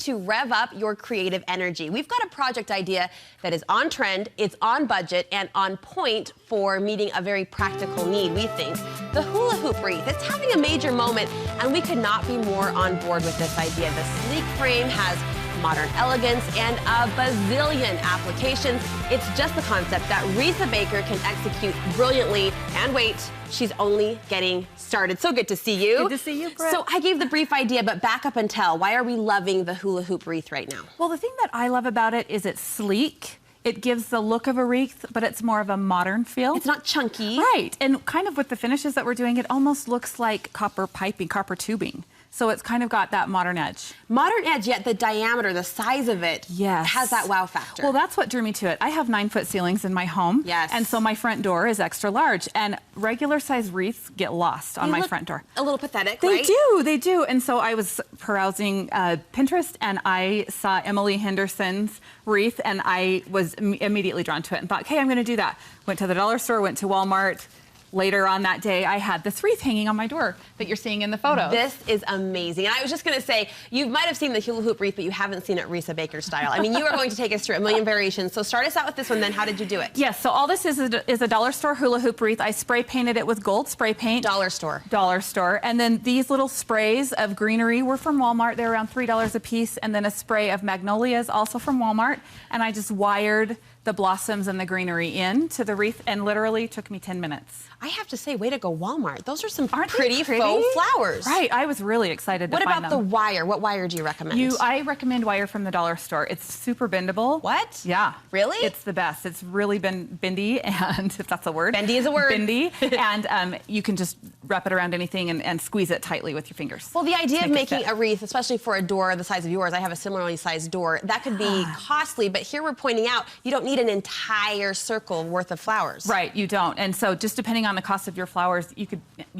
to rev up your creative energy. We've got a project idea that is on trend, it's on budget, and on point for meeting a very practical need, we think. The hula hoop wreath. It's having a major moment, and we could not be more on board with this idea. The sleek frame has modern elegance and a bazillion applications. It's just the concept that Risa Baker can execute brilliantly. And wait, she's only getting started. So good to see you. Good to see you, Brett. So I gave the brief idea, but back up and tell, why are we loving the hula hoop wreath right now? Well, the thing that I love about it is it's sleek. It gives the look of a wreath, but it's more of a modern feel. It's not chunky. Right, and kind of with the finishes that we're doing, it almost looks like copper piping, copper tubing. So it's kind of got that modern edge. Modern edge, yet the diameter, the size of it has that wow factor. Well, that's what drew me to it. I have 9-foot ceilings in my home. Yes. And so my front door is extra large. And regular size wreaths get lost on my front door. A little pathetic, They right? do, they do. And so I was perusing Pinterest and I saw Emily Henderson's wreath and I was immediately drawn to it and thought, okay, I'm gonna do that. Went to the dollar store, went to Walmart. Later on that day, I had this wreath hanging on my door that you're seeing in the photo. This is amazing. And I was just going to say, you might have seen the hula hoop wreath, but you haven't seen it Risa Baker style. I mean, you are going to take us through a million variations. So start us out with this one, then how did you do it? Yes, so all this is a dollar store hula hoop wreath. I spray painted it with gold spray paint. Dollar store. Dollar store. And then these little sprays of greenery were from Walmart. They're around $3 a piece. And then a spray of magnolias, also from Walmart. And I just wired the blossoms and the greenery in to the wreath and literally took me 10 minutes. I have to say, way to go, Walmart. Those are some Aren't pretty they pretty faux flowers. Right, I was really excited to find them. What about the wire? What wire do you recommend? I recommend wire from the dollar store. It's super bendable. What? Yeah. Really? It's the best. It's really bendy, and if that's a word. Bendy is a word. Bendy, and you can just wrap it around anything and squeeze it tightly with your fingers. Well, the idea of making a wreath, especially for a door the size of yours, I have a similarly sized door, that could be costly, but here we're pointing out you don't need an entire circle worth of flowers. Right, you don't. And so just depending on the cost of your flowers, you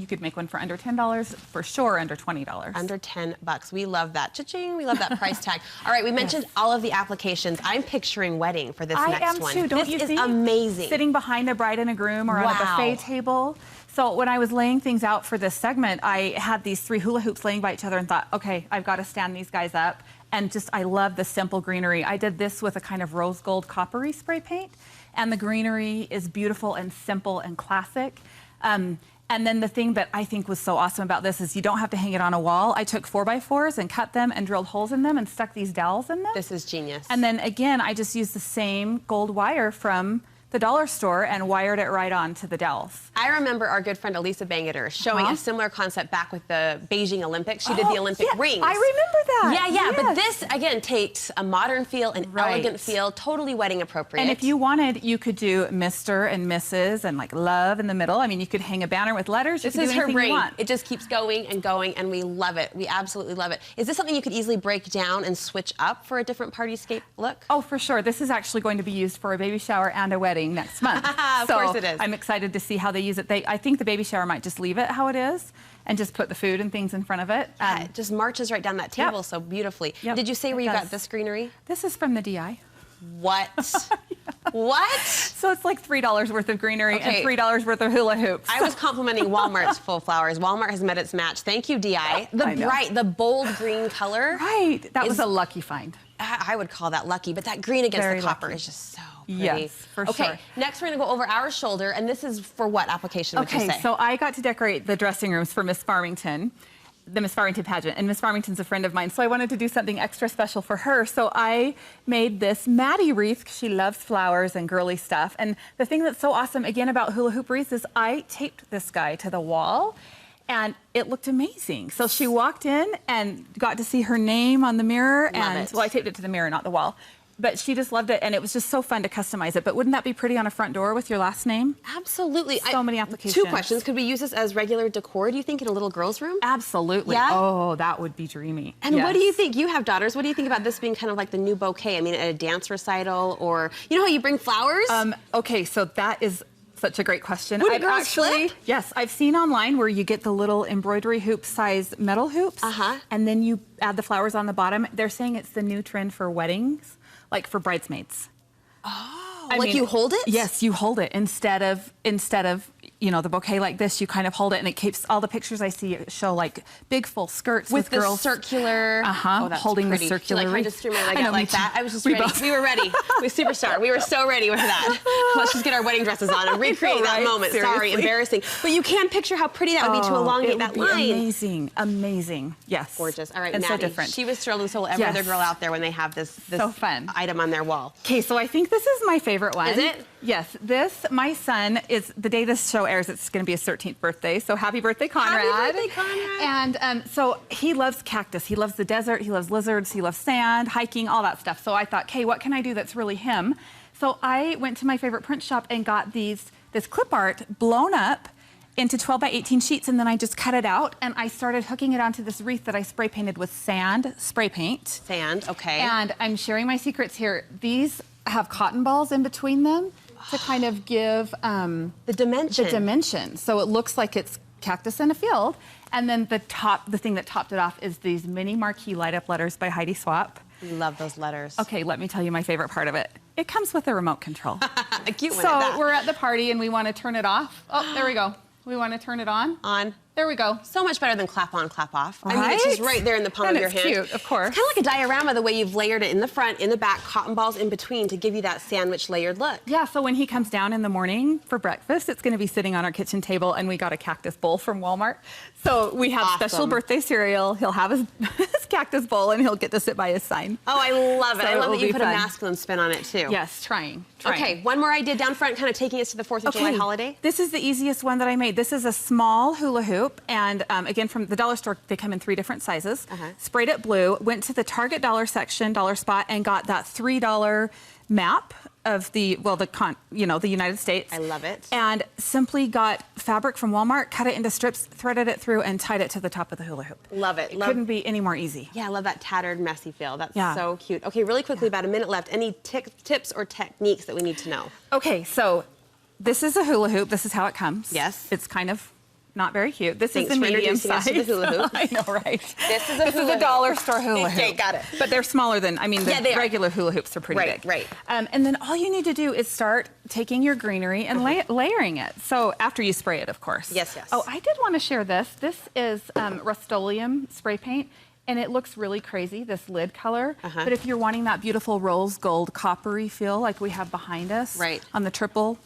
could make one for under $10, for sure under $20. Under 10 bucks. We love that. Cha-ching, we love that price tag. All right, we mentioned all of the applications. I'm picturing wedding for this next one. I am too, don't you see? This is amazing. Sitting behind a bride and a groom or on a buffet table. So when I was laying things out for this segment, I had these 3 hula hoops laying by each other and thought, okay, I've got to stand these guys up. And just, I love the simple greenery. I did this with a kind of rose gold coppery spray paint. And the greenery is beautiful and simple and classic. And then the thing that I think was so awesome about this is you don't have to hang it on a wall. I took 4x4s and cut them and drilled holes in them and stuck these dowels in them. This is genius. And then again, I just used the same gold wire from the dollar store and wired it right on to the dowels. I remember our good friend Risa Baker showing a similar concept back with the Beijing Olympics. She did the Olympic rings. I remember that. Yeah, yeah, yes. But this, again, takes a modern feel, an elegant feel, totally wedding appropriate. And if you wanted, you could do Mr. and Mrs. and like love in the middle. I mean, you could hang a banner with letters. This is her brain. It just keeps going and going, and we love it. We absolutely love it. Is this something you could easily break down and switch up for a different partyscape look? Oh, for sure. This is actually going to be used for a baby shower and a wedding next month. Of course it is. I'm excited to see how they use it. I think the baby shower might just leave it how it is and just put the food and things in front of it. It just marches right down that table so beautifully. Did you say where you got this greenery? This is from the DI. What? What? So it's like $3 worth of greenery and $3 worth of hula hoops. I was complimenting Walmart's full flowers. Walmart has met its match. Thank you, DI. The bold green color. Right. That was a lucky find. I would call that lucky, but that green against the copper is just so pretty. Yes, for sure. Okay, next we're going to go over our shoulder, and this is for what application would you say? Okay, so I got to decorate the dressing rooms for Miss Farmington, the Miss Farmington pageant, and Miss Farmington's a friend of mine, so I wanted to do something extra special for her. So I made this Maddie wreath. She loves flowers and girly stuff. And the thing that's so awesome, again, about hula hoop wreaths is I taped this guy to the wall, and it looked amazing. So she walked in and got to see her name on the mirror. Well, I taped it to the mirror, not the wall. But she just loved it, and it was just so fun to customize it. But wouldn't that be pretty on a front door with your last name? Absolutely. So many applications. 2 questions. Could we use this as regular decor, do you think, in a little girl's room? Absolutely. Yeah? Oh, that would be dreamy. And what do you think? You have daughters. What do you think about this being kind of like the new bouquet? I mean, at a dance recital, or, you know how you bring flowers? Okay, so that is such a great question. Would girls flip? Yes, I've seen online where you get the little embroidery hoop size metal hoops, and then you add the flowers on the bottom. They're saying it's the new trend for weddings, like for bridesmaids. Oh, I mean, you hold it? Yes, you hold it instead of you know, the bouquet like this, you kind of hold it, and it keeps all the pictures I see show like big full skirts with the girls circular. Oh, that's holding pretty. the circular. Like, I just threw my leg out like that. I was just ready. Both. We were ready. We superstar. We were so ready with that. Let's just get our wedding dresses on and recreate that moment. Seriously. Sorry, embarrassing. But you can picture how pretty that would be to elongate that line. Amazing, amazing. Yes. Gorgeous. All right, and Maddie, so different. she was thrilled, and so will every other girl out there when they have this so fun item on their wall. Okay, so I think this is my favorite one. Is it? Yes. This, my son, is the day this show airs, it's going to be his 13th birthday. So happy birthday, Conrad. Happy birthday, Conrad. And so he loves cactus. He loves the desert. He loves lizards. He loves sand, hiking, all that stuff. So I thought, okay, what can I do that's really him? So I went to my favorite print shop and got this clip art blown up into 12 by 18 sheets, and then I just cut it out, and I started hooking it onto this wreath that I spray painted with sand spray paint. Sand, okay. And I'm sharing my secrets here. These have cotton balls in between them to kind of give the dimension. The dimension. So it looks like it's cactus in a field. And then the thing that topped it off is these mini marquee light up letters by Heidi Swap. Love those letters. Okay, let me tell you my favorite part of it. It comes with a remote control. A cute one at that. So we're at the party and we want to turn it off. Oh, there we go. We want to turn it on. On. There we go. So much better than clap on, clap off. Right? I mean, it's just right there in the palm and of your it's hand. Cute, of course. It's kind of like a diorama, the way you've layered it in the front, in the back, cotton balls in between to give you that sandwich layered look. Yeah, so when he comes down in the morning for breakfast, it's going to be sitting on our kitchen table, and we got a Cactus Bowl from Walmart. So we have special birthday cereal. He'll have his Cactus Bowl, and he'll get to sit by his sign. Oh, I love it. So I love that you put fun. a masculine spin on it, too. Yes, trying. Okay, one more idea down front, kind of taking us to the 4th of July holiday. This is the easiest one that I made. This is a small hula hoop, and again, from the dollar store, they come in 3 different sizes. Sprayed it blue, went to the Target dollar section, dollar spot, and got that $3 map of the United States. I love it. And simply got fabric from Walmart, cut it into strips, threaded it through, and tied it to the top of the hula hoop. Love it. It couldn't be any more easy. Yeah, I love that tattered, messy feel. That's so cute. Okay, really quickly, about a minute left. Any tips or techniques that we need to know? Okay, so this is a hula hoop. This is how it comes. Yes. It's kind of not very cute. This is the for medium introducing us size. to the hula hoop. I know, right? This is a dollar store hula hoop. Okay, got it. But they're smaller than, I mean, the they regular hula hoops are pretty big. Right. And then all you need to do is start taking your greenery and layering it. So after you spray it, of course. Yes, yes. Oh, I did want to share this. This is Rust-Oleum spray paint. And it looks really crazy, this lid color. But if you're wanting that beautiful rose gold coppery feel like we have behind us on the triple,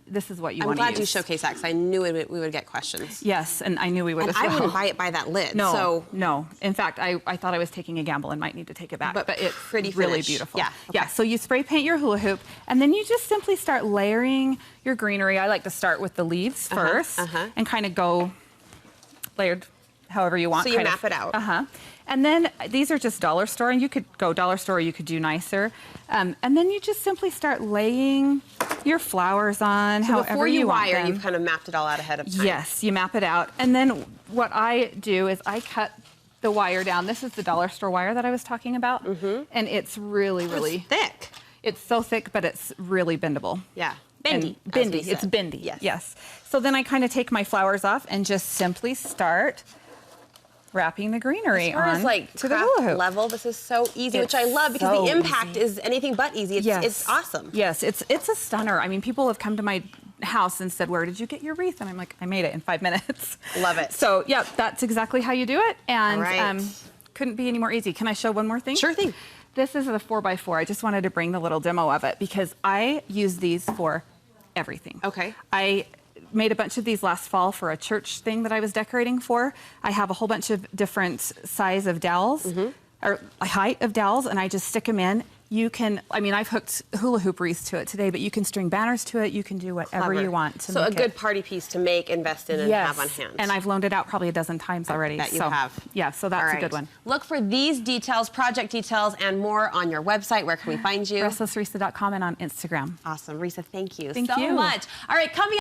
this is what you want to use. I'm glad you showcased that because I knew we would get questions. Yes, and I knew we would as well. I wouldn't buy it by that lid. No, no. In fact, I thought I was taking a gamble and might need to take it back. But it's pretty really beautiful. Yeah. Okay. Yeah, so you spray paint your hula hoop, and then you just simply start layering your greenery. I like to start with the leaves first and kind of go layered however you want. So you map it out. And then these are just dollar store, and you could go dollar store, or you could do nicer. And then you just simply start laying your flowers on however you want them. Before you wire, you've kind of mapped it all out ahead of time. Yes, you map it out. And then what I do is I cut the wire down. This is the dollar store wire that I was talking about. And it's really, really thick. It's so thick, but it's really bendable. Yeah. Bendy. Bendy. It's bendy. Yes. So then I kind of take my flowers off and just simply start wrapping the greenery on to the hula hoop. Level, this is so easy, which I love because the impact is anything but easy. It's awesome. Yes, it's a stunner. I mean, people have come to my house and said, "Where did you get your wreath?" And I'm like, "I made it in 5 minutes." Love it. So yeah, that's exactly how you do it, and couldn't be any more easy. Can I show one more thing? Sure thing. This is a 4x4. I just wanted to bring the little demo of it because I use these for everything. Okay. I made a bunch of these last fall for a church thing that I was decorating for. I have a whole bunch of different size of dowels, or height of dowels, and I just stick them in. You can, I mean, I've hooked hula hoop wreaths to it today, but you can string banners to it. You can do whatever you want to make it. So a good party piece to make, invest in, and have on hand. And I've loaned it out probably a dozen times already. That you have. Yeah, so that's a good one. Look for these details, project details, and more on your website. Where can we find you? RestlessRisa.com and on Instagram. Awesome. Risa, thank you Thank so you. much. All right, coming